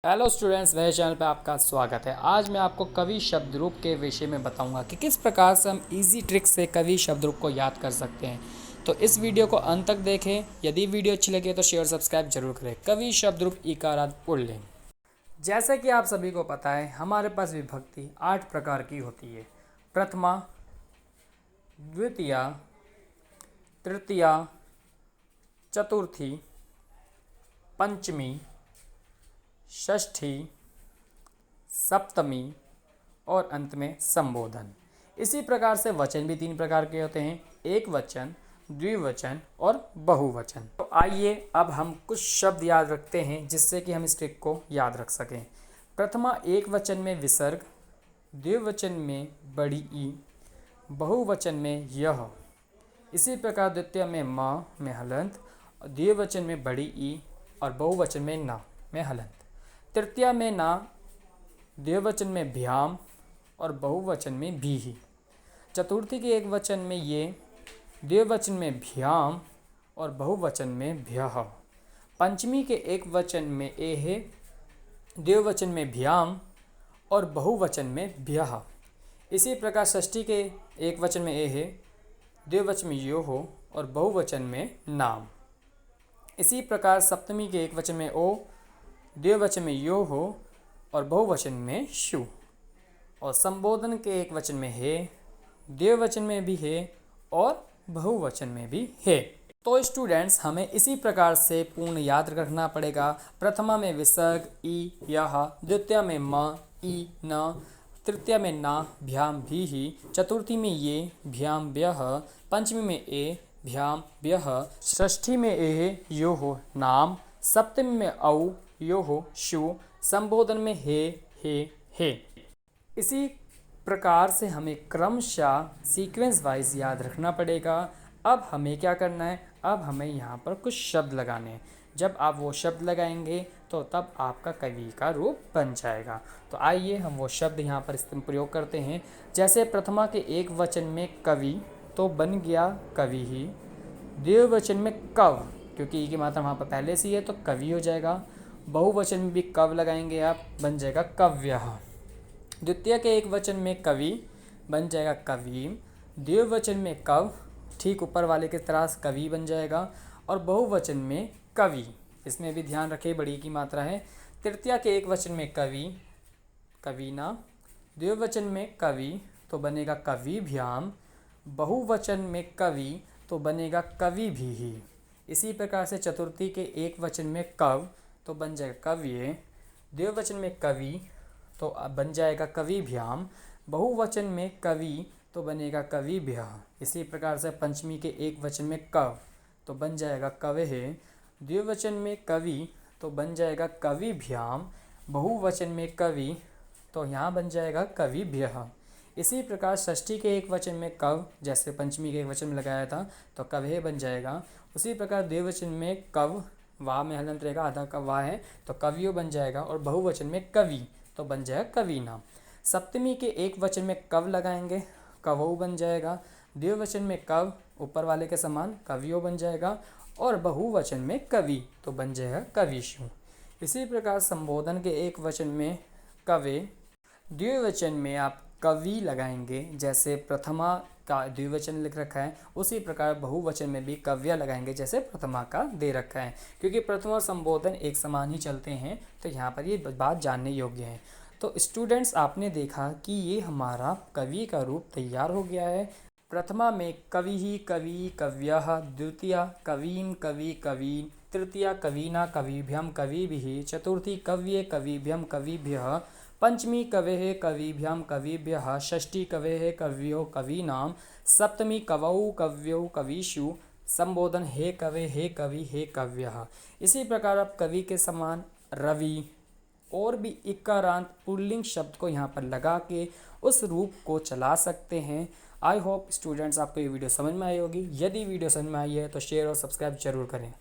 Hello students, मेरे channel पे आपका स्वागत है। आज मैं आपको कवि शब्द रूप के विषय में बताऊंगा कि किस प्रकार से हम इजी ट्रिक से कवि शब्द रूप को याद कर सकते हैं। तो इस वीडियो को अंत तक देखें। यदि वीडियो अच्छी लगे तो शेयर सब्सक्राइब जरूर करें। कवि शब्द रूप इकारांत पुल्लिंग। जैसे कि आप सभी को पता है, हमारे पास विभक्ति 8 प्रकार की होती है। प्रथमा, द्वितीया, तृतीया, चतुर्थी, पंचमी, षष्ठी, सप्तमी और अंत में संबोधन। इसी प्रकार से वचन भी 3 प्रकार के होते हैं, एक वचन, द्विवचन और बहुवचन। तो आइए अब हम कुछ शब्द याद रखते हैं जिससे कि हम इस ट्रिक को याद रख सकें। प्रथमा एक वचन में विसर्ग, द्विवचन में बड़ी ई, बहुवचन में यह। इसी प्रकार द्वितीय में म में हलंत, द्विवचन में बड़ी ई और बहुवचन में न में हलंत। तृतीया में ना, द्विवचन में भ्याम और बहुवचन में भी ही। चतुर्थी के एक वचन में ये, द्विवचन में भ्याम और बहुवचन में भ्यः। पंचमी के एक वचन में ए है, द्विवचन में भ्याम और बहुवचन में भ्यः। इसी प्रकार षष्ठी के एक वचन में ए है, द्विवचन में यो हो और बहुवचन में नाम। इसी प्रकार सप्तमी के एक वचन में ओ, द्विवचन में यो हो और बहुवचन में शु। और संबोधन के एक वचन में है, द्विवचन में भी है और बहुवचन में भी है। तो स्टूडेंट्स, हमें इसी प्रकार से पूर्ण याद रखना पड़ेगा। प्रथमा में विसर्ग ई यह, द्वितीय में म ई न, तृतीय में ना भ्याम भी ही, चतुर्थी में ये भ्याम व्यह, पंचमी में ए भ्याम व्यह, षष्ठी में ए यो हो नाम, सप्तमी में औ यो हो शु, संबोधन में हे। इसी प्रकार से हमें क्रमशः सीक्वेंस वाइज याद रखना पड़ेगा। अब हमें क्या करना है, अब हमें यहाँ पर कुछ शब्द लगाने हैं। जब आप वो शब्द लगाएंगे तो तब आपका कवि का रूप बन जाएगा। तो आइए हम वो शब्द यहाँ पर प्रयोग करते हैं। जैसे प्रथमा के एक वचन में कवि, तो बन गया कवि ही। द्विवचन में कव, क्योंकि ई की मात्रा वहाँ पर पहले से ही है तो कवि हो जाएगा। बहुवचन में भी कव लगाएंगे आप, बन जाएगा कव्यः। द्वितीय के एक वचन में कवि, बन जाएगा कवीम। द्विवचन में कव, ठीक ऊपर वाले के तरह कवि बन जाएगा। और बहुवचन में कवि, इसमें भी ध्यान रखें बड़ी की मात्रा है। तृतीय के एक वचन में कवि, कवीना। द्विवचन में कवि तो बनेगा कविभ्याम। बहुवचन में कवि तो बनेगा कवि भी ही। इसी प्रकार से चतुर्थी के एक वचन में कव तो बन जाएगा कव्ये। द्विवचन में कवि तो बन जाएगा कविभ्याम। बहुवचन में कवि तो बनेगा कविभ्यः। इसी प्रकार से पंचमी के एक वचन में कव तो बन जाएगा कवेः। द्विवचन में कवि तो बन जाएगा कविभ्याम। बहुवचन में कवि तो यहाँ बन जाएगा कविभ्यः। इसी प्रकार षष्ठी के एक वचन में कव, जैसे पंचमी के एक वचन में लगाया था तो कवेः बन जाएगा। उसी प्रकार द्विवचन में कव, वाह में हलंत रहेगा, आधा का वाह है तो कवियो बन जाएगा। और बहुवचन में कवि तो बन जाएगा कवीना। सप्तमी के एक वचन में कव लगाएंगे, कवौ बन जाएगा। द्विवचन में कव, ऊपर वाले के समान कवियो बन जाएगा। और बहुवचन में कवि तो बन जाएगा कविषु। इसी प्रकार संबोधन के एक वचन में कवे, द्विवचन में आप कवि लगाएंगे। जैसे प्रथमा का द्विवचन लिख रखा है, उसी प्रकार बहुवचन में भी कव्य लगाएंगे जैसे प्रथमा का दे रखा है। क्योंकि प्रथमा और संबोधन एक समान ही चलते हैं, तो यहाँ पर ये बात जानने योग्य है। तो स्टूडेंट्स, आपने देखा कि ये हमारा कवि का रूप तैयार हो गया है। प्रथमा में कवि ही कवि कव्यः, द्वितीया कवीन कवि कवीन, तृतीया कवीना कविभ्यम कविभिः, चतुर्थी कव्ये कविभ्यम कविभ्यः, पंचमी कवेः कविभ्याम कविभ्यः, षष्ठी कवेः कव्यो कवीनाम, सप्तमी कवौ कव्यो कविषु, संबोधन हे कवे हे कवि हे कव्यः। इसी प्रकार आप कवि के समान रवि और भी इकारांत पुल्लिंग शब्द को यहाँ पर लगा के उस रूप को चला सकते हैं। आई होप स्टूडेंट्स, आपको ये वीडियो समझ में आई होगी। यदि वीडियो समझ में आई है तो शेयर और सब्सक्राइब जरूर करें।